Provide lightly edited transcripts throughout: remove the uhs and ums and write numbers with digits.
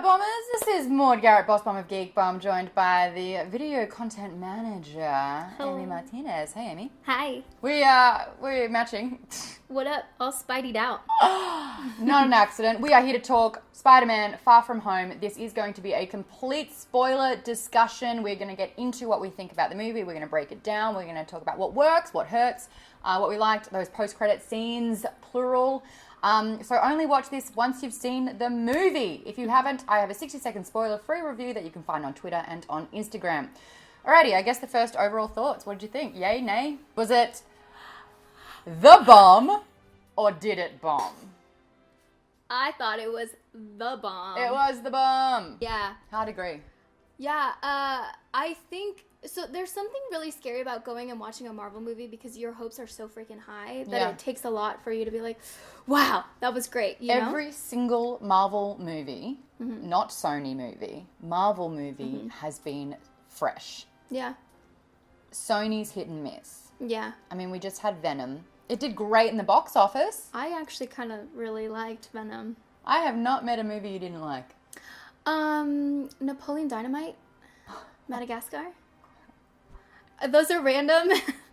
Bombers. This is Maude, Garrett, Boss Bomb of Geek Bomb, joined by the video content manager, Amy Martinez. Hey, Amy. Hi. We're matching. What up? All Spidey'd out. Not an accident. We are here to talk Spider-Man Far From Home. This is going to be a complete spoiler discussion. We're going to get into what we think about the movie. We're going to break it down. We're going to talk about what works, what hurts, what we liked, those post-credit scenes, plural. So only watch this once you've seen the movie. If you haven't, I have a 60-second spoiler-free review that you can find on Twitter and on Instagram. Alrighty, I guess the first overall thoughts. What did you think? Yay, nay? Was it the bomb or did it bomb? I thought it was the bomb. It was the bomb. Yeah. Hard agree. Yeah, I think... So there's something really scary about going and watching a Marvel movie because your hopes are so freaking high that it takes a lot for you to be like, wow, that was great, you know? Every single Marvel movie, not Sony movie, Marvel movie has been fresh. Yeah. Sony's hit and miss. Yeah. I mean, we just had Venom. It did great in the box office. I actually kind of really liked Venom. I have not met a movie you didn't like. Napoleon Dynamite, Madagascar. Those are random,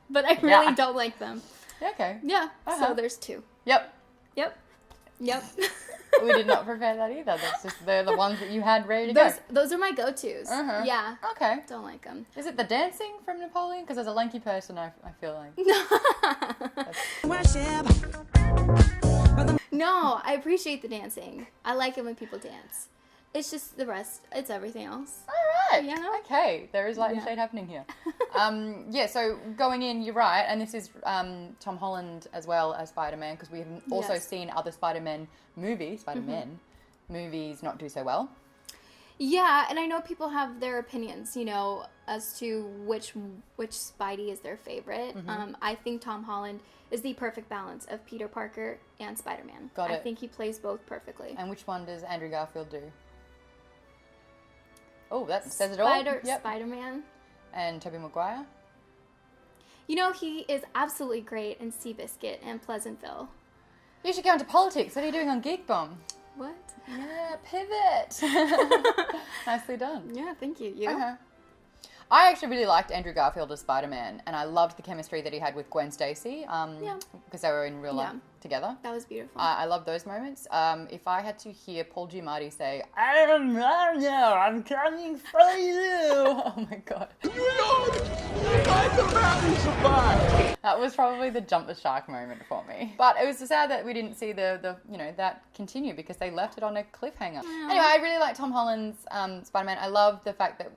but I really don't like them. Okay. Yeah, so there's two. Yep. We did not prepare that either. That's just, they're the ones that you had ready to go. Those are my go-tos. Yeah. Okay. Don't like them. Is it the dancing from Napoleon? Because as a lanky person, I feel like... No, I appreciate the dancing. I like it when people dance. It's just the rest. It's everything else. All right. You know? Okay. There is light and shade happening here. So going in, you're right. And this is Tom Holland as well as Spider-Man, because we have also seen other Spider-Man movies not do so well. Yeah, and I know people have their opinions, you know, as to which Spidey is their favorite. I think Tom Holland is the perfect balance of Peter Parker and Spider-Man. I think he plays both perfectly. And which one does Andrew Garfield do? Oh, that says it all. Spider-Man. And Tobey Maguire? You know, he is absolutely great in Seabiscuit and Pleasantville. You should go into politics. What are you doing on Geek Bomb? What? Yeah, pivot. Nicely done. Yeah, thank you. You? I actually really liked Andrew Garfield as Spider-Man, and I loved the chemistry that he had with Gwen Stacy, because they were in real life together. That was beautiful. I love those moments. If I had to hear Paul Giamatti say, I'm coming for you. Oh my God. That was probably the jump the shark moment for me. But it was sad that we didn't see the that continue because they left it on a cliffhanger. Anyway, I really like Tom Holland's Spider-Man. I love the fact that,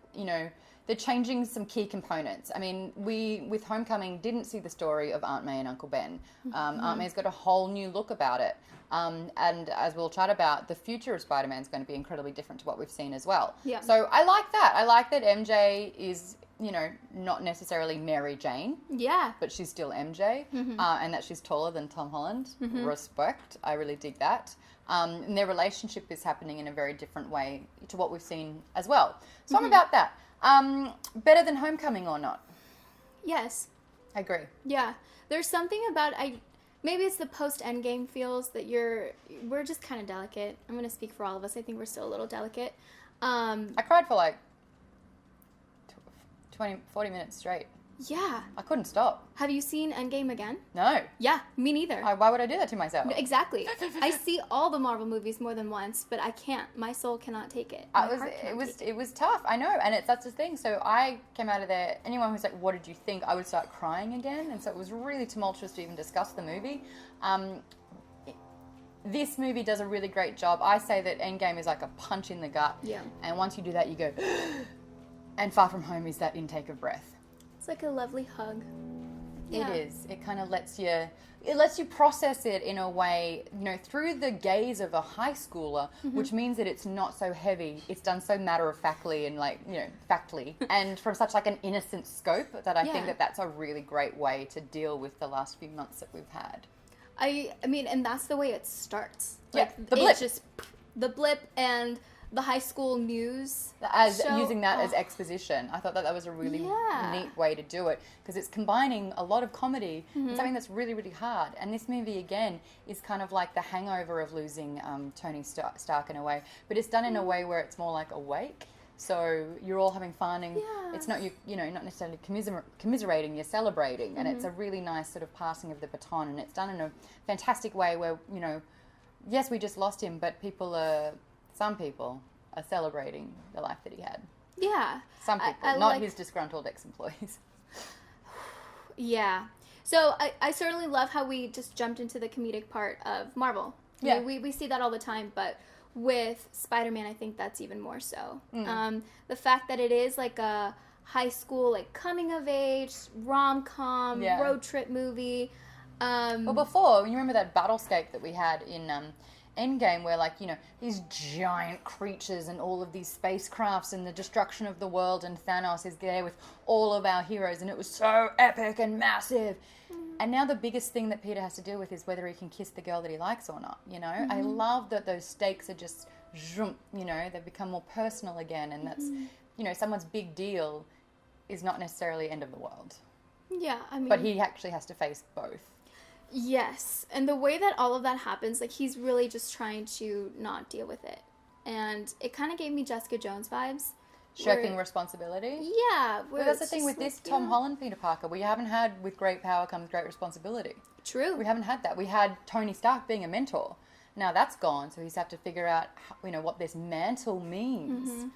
they're changing some key components. I mean, we, with Homecoming, didn't see the story of Aunt May and Uncle Ben. Aunt May's got a whole new look about it. And as we'll chat about, the future of Spider-Man is going to be incredibly different to what we've seen as well. Yeah. So I like that. I like that MJ is, not necessarily Mary Jane. Yeah. But she's still MJ. And that she's taller than Tom Holland. Respect. I really dig that. And their relationship is happening in a very different way to what we've seen as well. So I'm about that. Better than Homecoming or not? Yes. I agree. Yeah. There's something about, maybe it's the post-Endgame feels that we're just kind of delicate. I'm going to speak for all of us. I think we're still a little delicate. I cried for like 40 minutes straight. Yeah. I couldn't stop. Have you seen Endgame again? No. Yeah, me neither. Why would I do that to myself? No, exactly. I see all the Marvel movies more than once, but I can't. My soul cannot take it. It was tough. I know, and that's the thing. So I came out of there. Anyone who's like, "What did you think?" I would start crying again, and so it was really tumultuous to even discuss the movie. This movie does a really great job. I say that Endgame is like a punch in the gut. Yeah. And once you do that, you go, and Far From Home is that intake of breath. It's like a lovely hug. Yeah. It is. It kind of lets you process it in a way, through the gaze of a high schooler, which means that it's not so heavy. It's done so matter-of-factly and factly, and from such like an innocent scope that I think that that's a really great way to deal with the last few months that we've had. I mean, and that's the way it starts. Like, the blip. It's just the blip, and the high school news as show. using that as exposition. I thought that was a really neat way to do it, because it's combining a lot of comedy and something that's really, really hard. And this movie, again, is kind of like the hangover of losing Tony Stark in a way, but it's done in a way where it's more like awake. So you're all having fun, and it's not not necessarily commiserating, you're celebrating, and it's a really nice sort of passing of the baton, and it's done in a fantastic way where, yes, we just lost him, but some people are celebrating the life that he had. Yeah. Some people, not his disgruntled ex-employees. Yeah. So I certainly love how we just jumped into the comedic part of Marvel. Yeah. We see that all the time, but with Spider-Man, I think that's even more so. The fact that it is like a high school, like coming of age, rom-com, road trip movie. Well, before, you remember that battlescape that we had in Endgame, where these giant creatures and all of these spacecrafts and the destruction of the world, and Thanos is there with all of our heroes, and it was so epic and massive. And now the biggest thing that Peter has to deal with is whether he can kiss the girl that he likes or not, I love that those stakes are just, they've become more personal again, and that's, someone's big deal is not necessarily end of the world. Yeah, I mean... But he actually has to face both. Yes, and the way that all of that happens, like, he's really just trying to not deal with it. And it kind of gave me Jessica Jones vibes. Shirking responsibility? Yeah. Well, that's the thing with this Tom Holland Peter Parker. We haven't had, with great power comes great responsibility. True. We haven't had that. We had Tony Stark being a mentor. Now that's gone, so he's had to figure out, what this mantle means.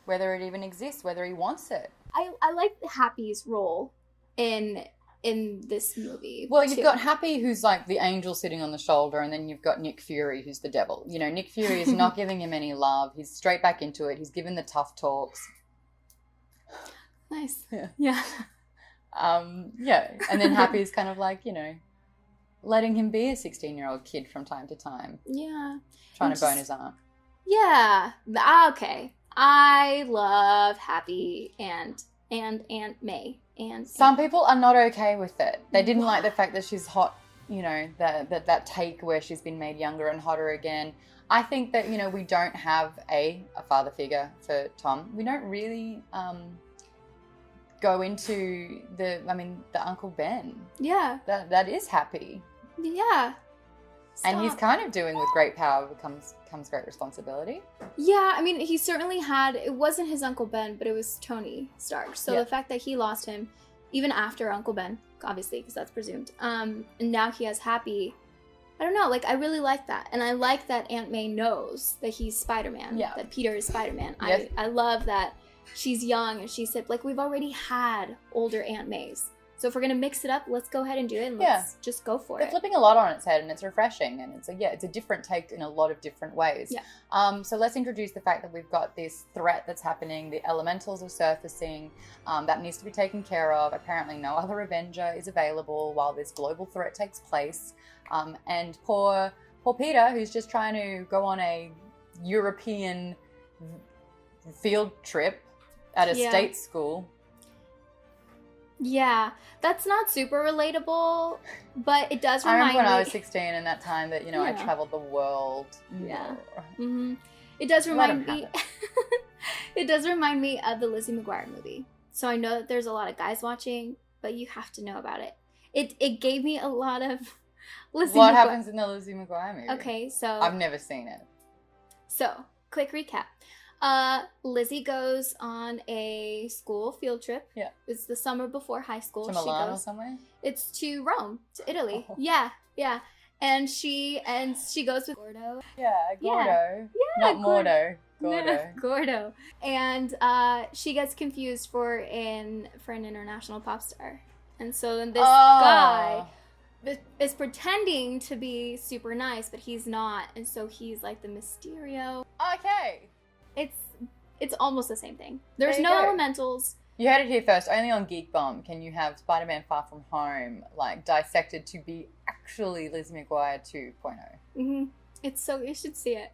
Whether it even exists, whether he wants it. I like Happy's role in this movie. Well, you've got Happy, who's like the angel sitting on the shoulder, and then you've got Nick Fury, who's the devil. Nick Fury is not giving him any love. He's straight back into it. He's given the tough talks. Nice. Yeah. Yeah. And then Happy's kind of like, letting him be a 16-year-old kid from time to time. Yeah. Trying to bone his arm. Yeah. Okay. I love Happy and Aunt May. And some people are not okay with it. They didn't like the fact that she's hot, that take where she's been made younger and hotter again. I think that, we don't have a father figure for Tom. We don't really go into the Uncle Ben. Yeah. That is Happy. Yeah. Stop. And he's kind of doing with great power comes great responsibility. Yeah, I mean, he certainly had, it wasn't his Uncle Ben, but it was Tony Stark. So the fact that he lost him, even after Uncle Ben, obviously, because that's presumed, and now he has Happy, I don't know, I really like that. And I like that Aunt May knows that he's Spider-Man, that Peter is Spider-Man. Yes. I love that she's young, and she said, we've already had older Aunt Mays. So if we're going to mix it up, let's go ahead and do it, and let's just go for it. They're flipping a lot on its head, and it's refreshing, and it's a different take in a lot of different ways. Yeah. So let's introduce the fact that we've got this threat that's happening, the elementals are surfacing, that needs to be taken care of. Apparently no other Avenger is available while this global threat takes place. And poor Peter, who's just trying to go on a European field trip at a state school. Yeah, that's not super relatable, but it does remind me. I remember when I was 16 and that time that, I traveled the world. Yeah. Mm-hmm. It does remind me. It does remind me of the Lizzie McGuire movie. So I know that there's a lot of guys watching, but you have to know about it. It gave me a lot of Lizzie What happens in the Lizzie McGuire movie? Okay, so... I've never seen it. So, quick recap. Lizzie goes on a school field trip. Yeah. It's the summer before high school. To Milan or somewhere? It's to Rome, to Italy. Oh. Yeah. And she goes with Gordo. Yeah, Gordo. Yeah, not Mordo. Gordo. No, Gordo. And she gets confused for an international pop star. And so then this guy is pretending to be super nice, but he's not. And so he's like the Mysterio. Okay. It's almost the same thing. There's no elementals. You heard it here first. Only on Geek Bomb can you have Spider-Man Far From Home dissected to be actually Lizzie McGuire 2.0. Mm-hmm. It's so, you should see it.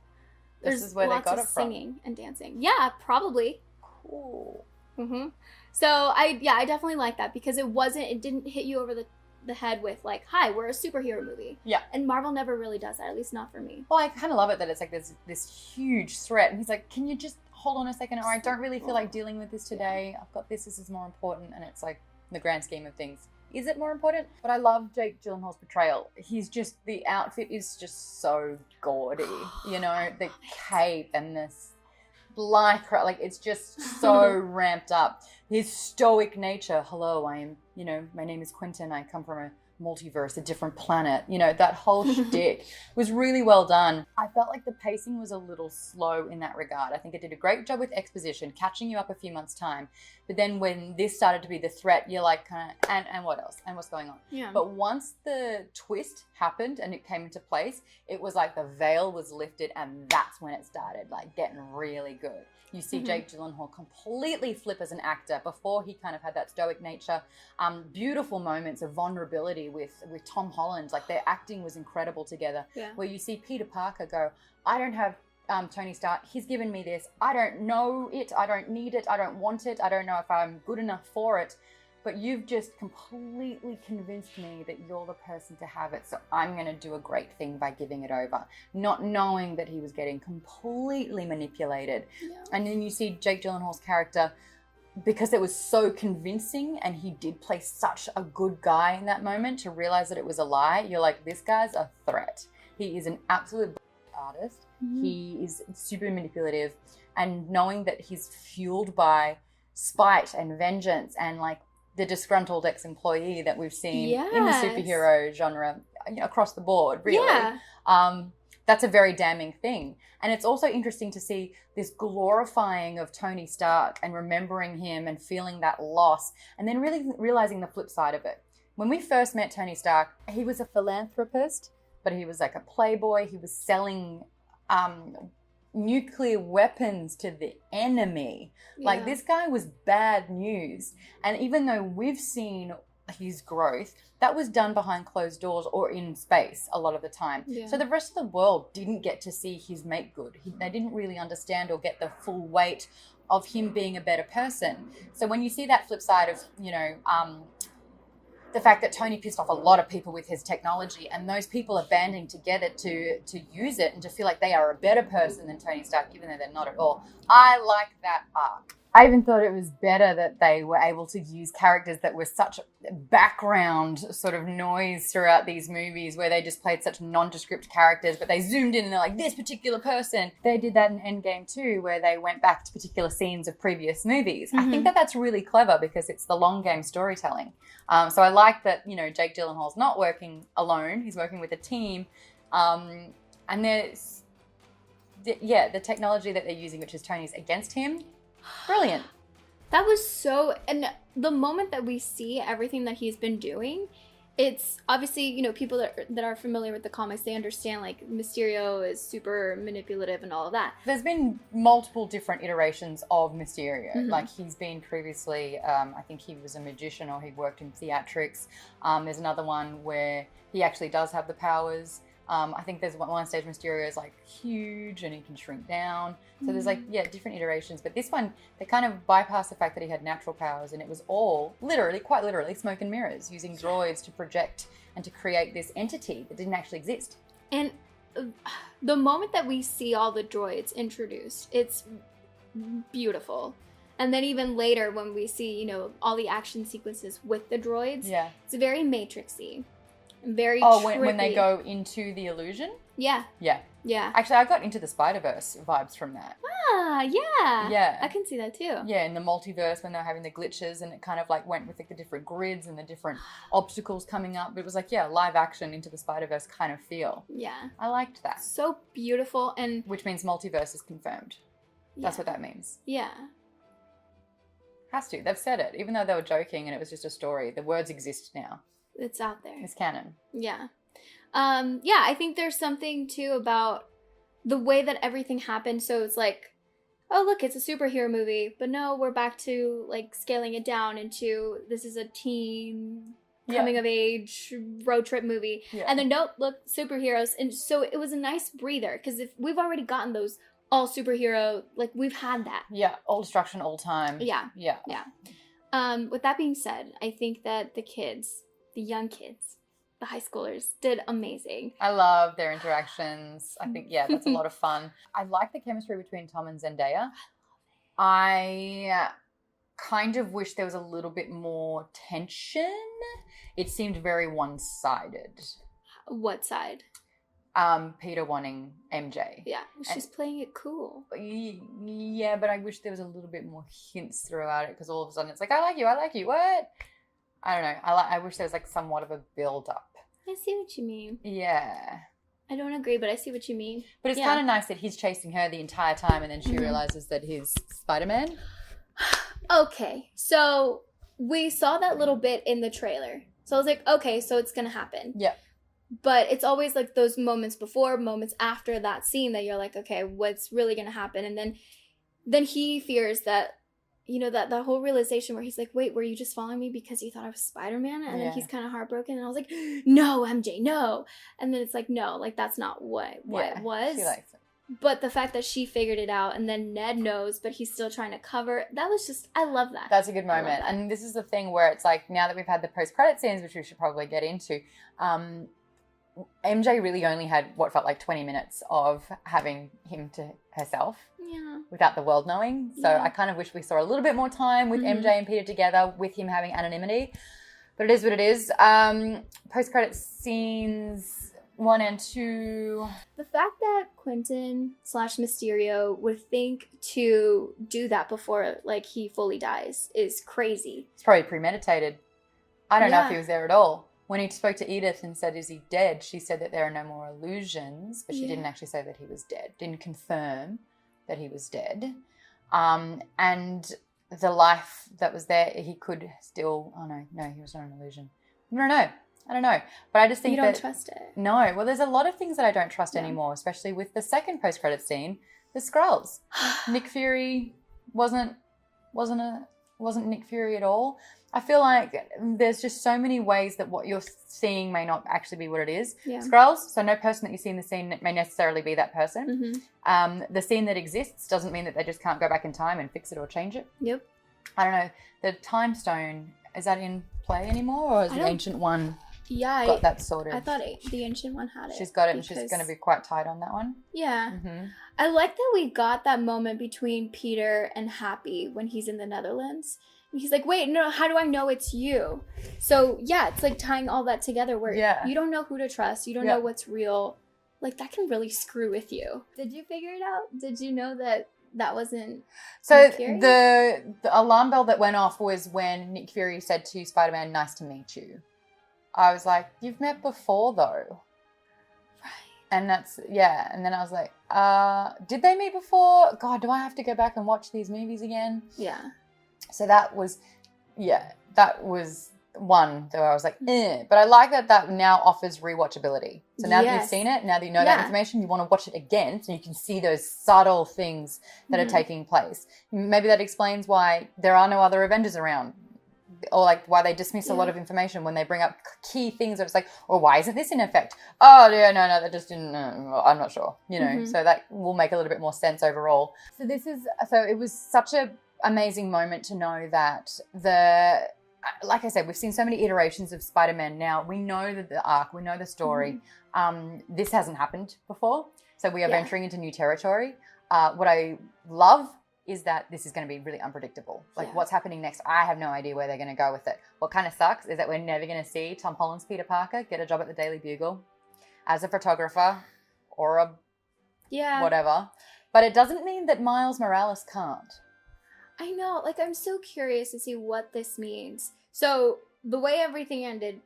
This is where they got it from. Singing and dancing. Yeah, probably. Cool. Mm-hmm. So I definitely like that because it didn't hit you over the the head with like, hi, we're a superhero movie. Yeah. And Marvel never really does that, at least not for me. Well, I kind of love it that it's like there's this huge threat, and he's like, can you just hold on a second, or I don't really feel like dealing with this today. I've got this is more important. And it's like, in the grand scheme of things, is it more important? But I love Jake Gyllenhaal's portrayal. He's just, the outfit is just so gaudy, you know, the cape and this lycra, like it's just so ramped up. His stoic nature, hello, I am, you know, my name is Quentin, I come from a multiverse, a different planet, you know, that whole shtick was really well done. I felt like the pacing was a little slow in that regard. I think it did a great job with exposition, catching you up a few months' time. But then when this started to be the threat, you're like, kind of, and what else? And what's going on? Yeah. But once the twist happened and it came into place, it was like the veil was lifted, and that's when it started, like, getting really good. You see Jake Gyllenhaal completely flip as an actor. Before, he kind of had that stoic nature. Beautiful moments of vulnerability with Tom Holland. Like, their acting was incredible together. Yeah. Where you see Peter Parker go, I don't have Tony Stark. He's given me this. I don't know it. I don't need it. I don't want it. I don't know if I'm good enough for it. But you've just completely convinced me that you're the person to have it. So I'm going to do a great thing by giving it over. Not knowing that he was getting completely manipulated. Yeah. And then you see Jake Gyllenhaal's character, because it was so convincing and he did play such a good guy in that moment, to realize that it was a lie. You're like, this guy's a threat. He is an absolute artist. He is super manipulative. And knowing that he's fueled by spite and vengeance and like the disgruntled ex-employee that we've seen in the superhero genre, you know, across the board, really. Yeah. That's a very damning thing. And it's also interesting to see this glorifying of Tony Stark and remembering him and feeling that loss, and then really realizing the flip side of it. When we first met Tony Stark, he was a philanthropist, but he was like a playboy. He was selling nuclear weapons to the enemy. Yeah. Like, this guy was bad news. And even though we've seen his growth, that was done behind closed doors or in space a lot of the time. Yeah. So the rest of the world didn't get to see his make good. They didn't really understand or get the full weight of him being a better person. So when you see that flip side of, you know, the fact that Tony pissed off a lot of people with his technology, and those people are banding together to use it and to feel like they are a better person than Tony Stark, even though they're not at all. I like that arc. I even thought it was better that they were able to use characters that were such background sort of noise throughout these movies, where they just played such nondescript characters, but they zoomed in and they're like, this particular person. They did that in Endgame too, where they went back to particular scenes of previous movies. I think that that's really clever because it's the long game storytelling. So I like that, you know, Jake Gyllenhaal's not working alone. He's working with a team. And there's, the technology that they're using, which is Tony's, against him. Brilliant. That was so, and the moment that we see everything that he's been doing, it's obviously, you know, people that are familiar with the comics, they understand like Mysterio is super manipulative and all of that. There's been multiple different iterations of Mysterio. Like, he's been previously, I think he was a magician or he worked in theatrics. There's another one where he actually does have the powers. I think there's one stage Mysterio is like huge and he can shrink down. So there's like, different iterations. But this one, they kind of bypassed the fact that he had natural powers, and it was all quite literally smoke and mirrors, using droids to project and to create this entity that didn't actually exist. And the moment that we see all the droids introduced, it's beautiful. And then even later when we see, you know, all the action sequences with the droids, it's very Matrix-y. Very when they go into the illusion? Yeah. Actually, I got into the Spider-Verse vibes from that. Yeah. I can see that too. Yeah, in the multiverse when they were having the glitches, and it kind of like went with like the different grids and the different obstacles coming up. It was like, live action into the Spider-Verse kind of feel. Yeah. I liked that. So beautiful. And which means multiverse is confirmed. That's what that means. Yeah. Has to. They've said it. Even though they were joking and it was just a story, the words exist now. It's out there. It's canon. Yeah. I think there's something too about the way that everything happened. So it's like, oh, look, it's a superhero movie. But no, we're back to like scaling it down into this is a teen coming of age road trip movie. Yeah. And then nope, look, superheroes. And so it was a nice breather, because if we've already gotten those all superhero, like we've had that. Yeah, all destruction all time. Yeah. With that being said, I think that the kids the young kids, the high schoolers, did amazing. I love their interactions. I think, yeah, that's a lot of fun. I like the chemistry between Tom and Zendaya. I kind of wish there was a little bit more tension. It seemed very one-sided. What side? Peter wanting MJ. Yeah, she's playing it cool. Yeah, but I wish there was a little bit more hints throughout it, because all of a sudden it's like, I like you. What? I don't know. I wish there was like somewhat of a build-up. I see what you mean. Yeah. I don't agree, but I see what you mean. But it's kind of nice that he's chasing her the entire time, and then she realizes that he's Spider-Man. Okay, so we saw that little bit in the trailer. So I was like, okay, so it's going to happen. Yeah. But it's always like those moments before, moments after that scene that you're like, okay, what's really going to happen? And then he fears that, you know, that whole realization where he's like, wait, were you just following me because you thought I was Spider-Man? And then he's kind of heartbroken. And I was like, no, MJ, no. And then it's like, no, like that's not what it was. She likes it. But the fact that she figured it out and then Ned knows, but he's still trying to cover, that was just, I love that. That's a good moment. And this is the thing where it's like, now that we've had the post-credit scenes, which we should probably get into, MJ really only had what felt like 20 minutes of having him to herself without the world knowing. So I kind of wish we saw a little bit more time with MJ and Peter together with him having anonymity. But it is what it is. Post-credit scenes 1 and 2. The fact that Quentin / Mysterio would think to do that before like he fully dies is crazy. It's probably premeditated. I don't know if he was there at all. When he spoke to Edith and said, is he dead? She said that there are no more illusions, but she didn't actually say that he was dead. Didn't confirm that he was dead. And the life that was there, he could still, no, he was not an illusion. I don't know. But I just think you don't trust it. No. Well, there's a lot of things that I don't trust anymore, especially with the second post-credit scene, the Skrulls. Nick Fury wasn't Nick Fury at all. I feel like there's just so many ways that what you're seeing may not actually be what it is. Yeah. Skrulls, so no person that you see in the scene may necessarily be that person. The scene that exists doesn't mean that they just can't go back in time and fix it or change it. Yep. I don't know. The time stone, is that in play anymore, or is the ancient one got that sorted? I thought the ancient one had it. She's got it, and she's going to be quite tight on that one. Yeah. I like that we got that moment between Peter and Happy when he's in the Netherlands. He's like, wait, no, how do I know it's you? So, yeah, it's like tying all that together where you don't know who to trust. You don't know what's real. Like, that can really screw with you. Did you figure it out? Did you know that wasn't So, Nick Fury? the alarm bell that went off was when Nick Fury said to Spider-Man, nice to meet you. I was like, you've met before, though. Right. And that's, and then I was like, did they meet before? God, do I have to go back and watch these movies again? Yeah. So that was one that I was like, But I like that now offers rewatchability. So now that you've seen it, now that you know that information, you want to watch it again so you can see those subtle things that are taking place. Maybe that explains why there are no other Avengers around, or like why they dismiss a lot of information when they bring up key things that it's like, oh, why isn't this in effect? Oh, yeah, no, that just didn't, I'm not sure, so that will make a little bit more sense overall. So it was such a amazing moment to know that like I said, we've seen so many iterations of Spider-Man now. We know that the arc, we know the story. This hasn't happened before. So we are venturing into new territory. What I love is that this is going to be really unpredictable. Like what's happening next, I have no idea where they're going to go with it. What kind of sucks is that we're never going to see Tom Holland's Peter Parker get a job at the Daily Bugle as a photographer or a whatever. But it doesn't mean that Miles Morales can't. I know, like I'm so curious to see what this means. So the way everything ended,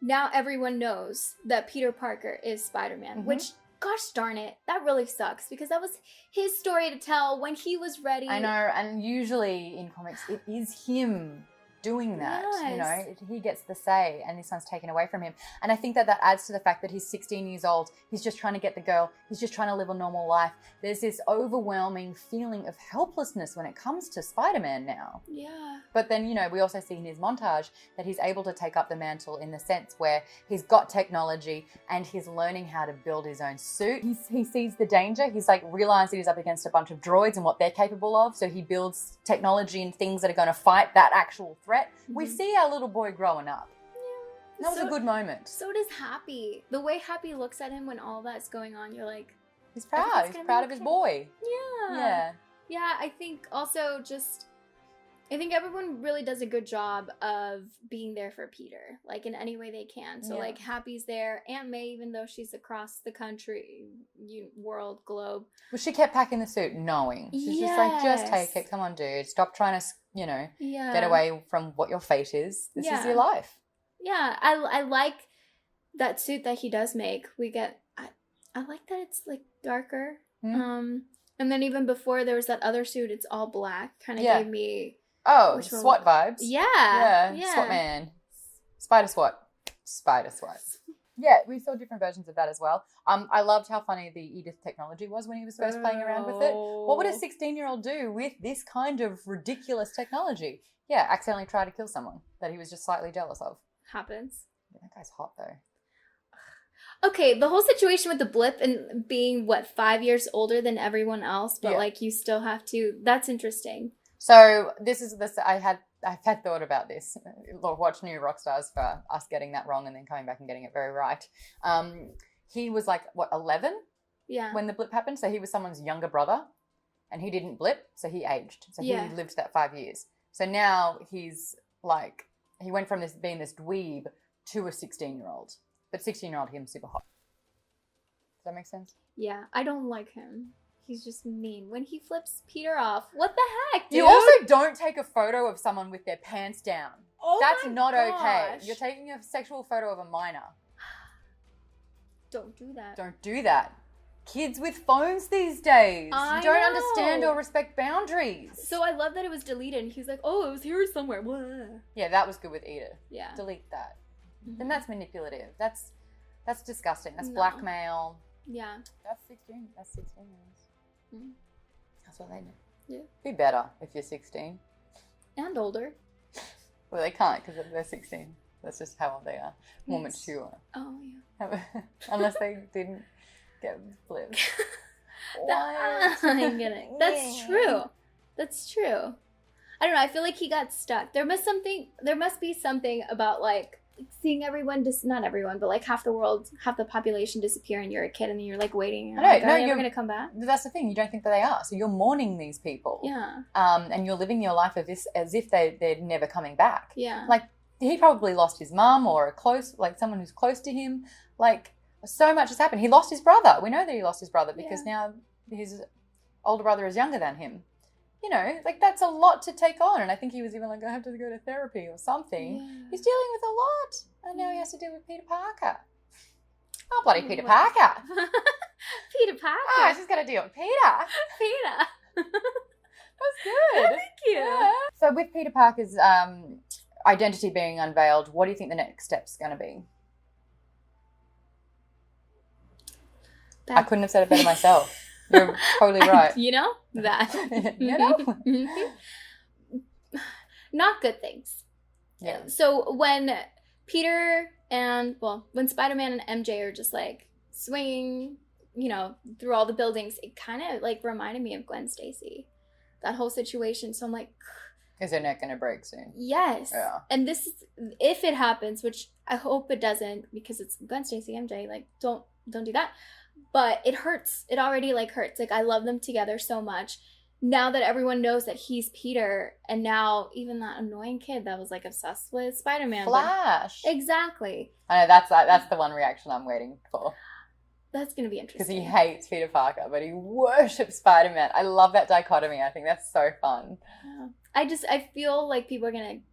now everyone knows that Peter Parker is Spider-Man, which, gosh darn it, that really sucks because that was his story to tell when he was ready. I know, and usually in comics it is him doing that, he gets the say, and this one's taken away from him. And I think that adds to the fact that he's 16 years old, he's just trying to get the girl, he's just trying to live a normal life. There's this overwhelming feeling of helplessness when it comes to Spider-Man now. Yeah. But then, we also see in his montage that he's able to take up the mantle in the sense where he's got technology and he's learning how to build his own suit. He sees the danger. He's like realized that he's up against a bunch of droids and what they're capable of. So he builds technology and things that are going to fight that actual threat. We see our little boy growing up. That was a good moment. So does Happy. The way Happy looks at him when all that's going on, you're like... He's proud. He's proud of his boy. Yeah. Yeah. Yeah, I think also just... I think everyone really does a good job of being there for Peter, like in any way they can. So like Happy's there, Aunt May, even though she's across the country, world, globe. Well, she kept packing the suit knowing. She's just like, just take it. Come on, dude. Stop trying to, get away from what your fate is. This is your life. Yeah, I like that suit that he does make. I like that it's like darker. And then even before there was that other suit, it's all black. Kind of gave me... Oh, SWAT vibes. Yeah. SWAT man. Spider SWAT. Yeah, we saw different versions of that as well. I loved how funny the Edith technology was when he was first playing around with it. What would a 16-year-old do with this kind of ridiculous technology? Yeah, accidentally try to kill someone that he was just slightly jealous of. Happens. Yeah, that guy's hot though. Okay, the whole situation with the blip and being, 5 years older than everyone else, but like you still have to, that's interesting. So I've had thought about this. Watch New Rockstars for us getting that wrong and then coming back and getting it very right. He was 11? Yeah. When the blip happened. So he was someone's younger brother and he didn't blip. So he aged. So he lived that 5 years. So now he's he went from being this dweeb to a 16-year-old. But 16-year-old him super hot. Does that make sense? Yeah. I don't like him. He's just mean. When he flips Peter off, what the heck, dude? You also don't take a photo of someone with their pants down. Oh, that's not okay. You're taking a sexual photo of a minor. Don't do that. Don't do that. Kids with phones these days. I you don't know. understand or respect boundaries. So I love that it was deleted and he was like, oh, it was here somewhere. Blah. Yeah, that was good with Edith. Yeah. Delete that. Then that's manipulative. That's disgusting. That's blackmail. Yeah. That's 16. That's 16 years. That's what they do. Yeah. Be better if you're 16. And older. Well, they can't because they're 16. That's just how old they are. More mature. Oh, yeah. Unless they didn't get flipped. I'm getting. That's true. That's true. I don't know. I feel like he got stuck. There must be something about seeing everyone, not everyone, but half the world, half the population disappear and you're a kid and then you're waiting. Are they ever going to come back? That's the thing. You don't think that they are. So you're mourning these people. Yeah. And you're living your life as if they're never coming back. Yeah. He probably lost his mum or someone who's close to him. So much has happened. He lost his brother. We know that he lost his brother because now his older brother is younger than him. That's a lot to take on. And I think he was even I have to go to therapy or something. Yeah. He's dealing with a lot. And now he has to deal with Peter Parker. Oh, bloody Peter Parker. Peter Parker. Oh, she's got to deal with Peter. Peter. That's good. Thank you. Yeah. So with Peter Parker's identity being unveiled, what do you think the next step's going to be? I couldn't have said it better myself. You're totally right. Not good things. Yeah. So when Peter when Spider-Man and MJ are just swinging, through all the buildings, it kind of reminded me of Gwen Stacy. That whole situation. So I'm like, is their neck going to break soon? Yes. Yeah. And this is, if it happens, which I hope it doesn't because it's Gwen Stacy, MJ, don't do that. But it hurts. It already hurts. I love them together so much. Now that everyone knows that he's Peter, and now even that annoying kid that was obsessed with Spider-Man. Flash. Exactly. I know that's the one reaction I'm waiting for. That's going to be interesting. Because he hates Peter Parker, but he worships Spider-Man. I love that dichotomy. I think that's so fun. Yeah. I feel like people are going to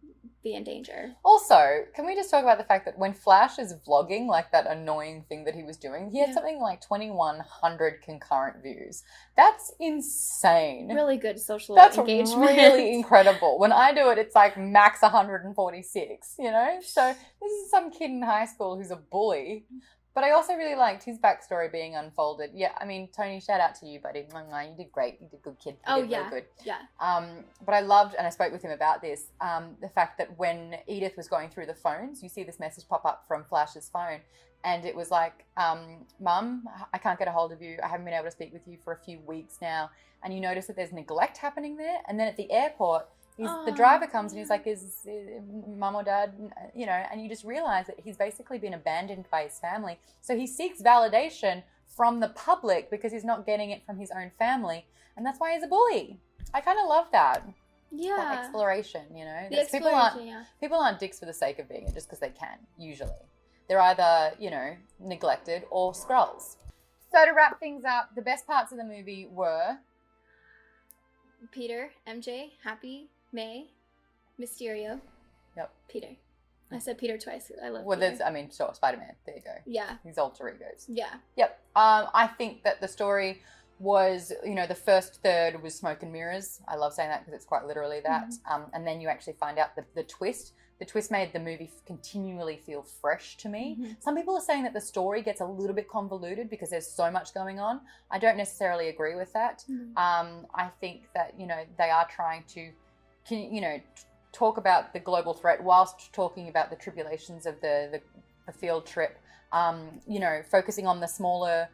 be in danger. Also, can we just talk about the fact that when Flash is vlogging, that annoying thing that he was doing, he had something 2,100 concurrent views. That's insane. Really good social engagement. That's really incredible. When I do it, it's max 146, So this is some kid in high school who's a bully. But I also really liked his backstory being unfolded. Yeah, I mean, Tony, shout out to you, buddy. You did great. You did good, kid. You did really good. Yeah. But I loved, and I spoke with him about this, the fact that when Edith was going through the phones, you see this message pop up from Flash's phone, and it was Mum, I can't get a hold of you. I haven't been able to speak with you for a few weeks now. And you notice that there's neglect happening there. And then at the airport, The driver comes and he's like, is mum or dad, you know, and you just realize that he's basically been abandoned by his family. So he seeks validation from the public because he's not getting it from his own family. And that's why he's a bully. I kind of love that. Yeah. That exploration, you know. The exploration, people aren't dicks for the sake of being it just because they can, usually. They're either, you know, neglected or Skrulls. So to wrap things up, the best parts of the movie were... Peter, MJ, Happy, May, Mysterio. Yep. Peter. I said Peter twice. I love Well, Peter. sure, Spider-Man. There you go. Yeah. His alter egos. Yeah. Yep. I think that the story was, you know, the first third was smoke and mirrors. I love saying that because it's quite literally that. Mm-hmm. And then you actually find out the twist. The twist made the movie continually feel fresh to me. Mm-hmm. Some people are saying that the story gets a little bit convoluted because there's so much going on. I don't necessarily agree with that. Mm-hmm. I think that, you know, they are trying to, you know, talk about the global threat whilst talking about the tribulations of the field trip. You know, focusing on the smaller,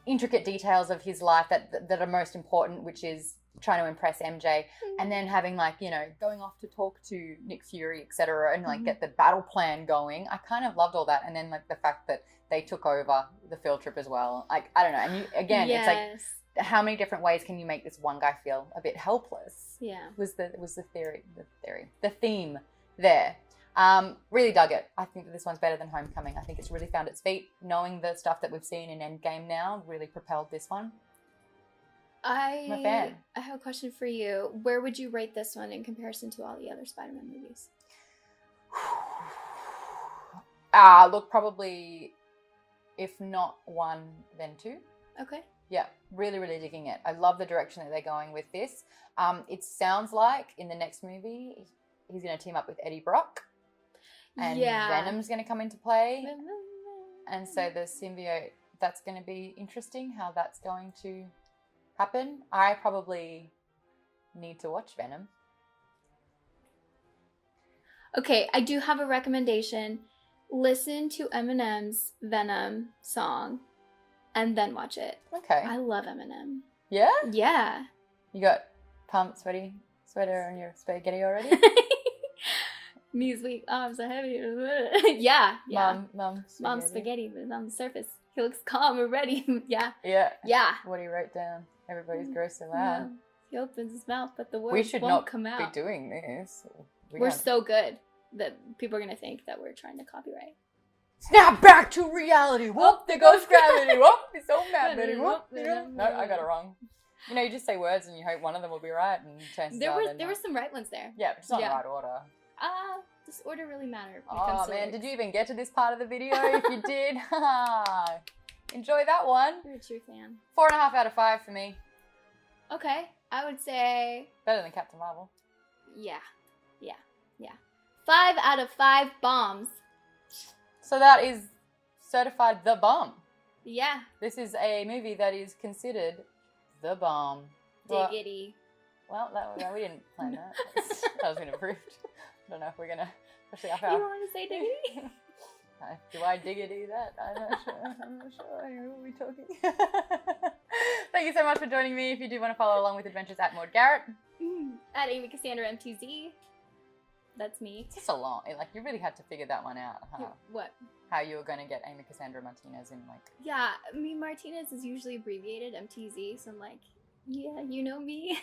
intricate details of his life that are most important, which is trying to impress MJ, and then having, like, you know, going off to talk to Nick Fury, etc., and like get the battle plan going. I kind of loved all that, and then like the fact that they took over the field trip as well. Like, I don't know, and again, yes. It's like, how many different ways can you make this one guy feel a bit helpless? Yeah, was the theme there. Really dug it. I think that this one's better than Homecoming. I think it's really found its feet. Knowing the stuff that we've seen in Endgame now really propelled this one. I'm a fan. I have a question for you. Where would you rate this one in comparison to all the other Spider-Man movies? Look, probably, if not 1, then 2. Okay. Yeah, really, really digging it. I love the direction that they're going with this. It sounds like in the next movie, he's going to team up with Eddie Brock. And Venom's going to come into play. And so the symbiote, that's going to be interesting how that's going to happen. I probably need to watch Venom. Okay, I do have a recommendation. Listen to Eminem's Venom song and then watch it. Okay. I love Eminem. Yeah? Yeah. You got pumped, sweater on your spaghetti already? Knees weak, arms are heavy. Yeah. Mom's spaghetti, but on the surface, he looks calm and ready. Yeah. What he wrote down. Everybody's gross and loud. Yeah. He opens his mouth, but the words we should won't not come out. be doing this. We're so good that people are going to think that we're trying to copyright. Snap back to reality. Whoop, there goes gravity. Whoop, he's so mad, Betty. Whoop. No, I got it wrong. You know, you just say words and you hope one of them will be right, and chances are there were some right ones there. Yeah, but it's not the right order. Does order really matter? Oh man, did you even get to this part of the video? If you did, enjoy that one. You're a true fan. 4.5 out of 5 for me. Okay, I would say better than Captain Marvel. Yeah. 5 out of 5 bombs. So that is certified the bomb. Yeah. This is a movie that is considered the bomb. Diggity. Well, that we didn't plan that. That was been approved. I don't know if we're gonna. Especially after. You want to say diggity? Do I diggity that? I'm not sure. Who are we talking? Thank you so much for joining me. If you do want to follow along with adventures at Maude Garrett. At Amy Cassandra MTZ. That's me. It's just a long. Like, you really had to figure that one out, huh? What? How you were going to get Amy Cassandra Martinez in, like. Yeah, I mean, Martinez is usually abbreviated MTZ, so I'm like, yeah, you know me.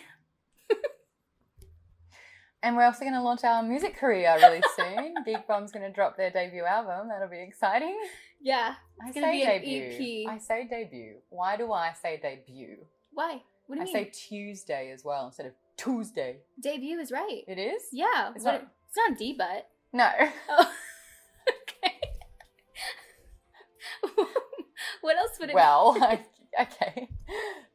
And we're also going to launch our music career really soon. Geek Bomb's going to drop their debut album. That'll be exciting. Yeah. It's going to be debut. I say debut. Why do I say debut? Why? What do you mean? I say Tuesday as well instead of Tuesday. Debut is right. It is? Yeah. It's not D-butt. No. Oh. Okay. What else would it be? Well, okay.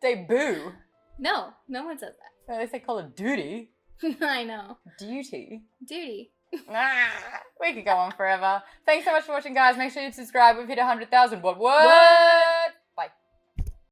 Debut. No one says that. They say Call of Duty. I know. Duty. We could go on forever. Thanks so much for watching, guys. Make sure you subscribe. We've hit 100,000. What?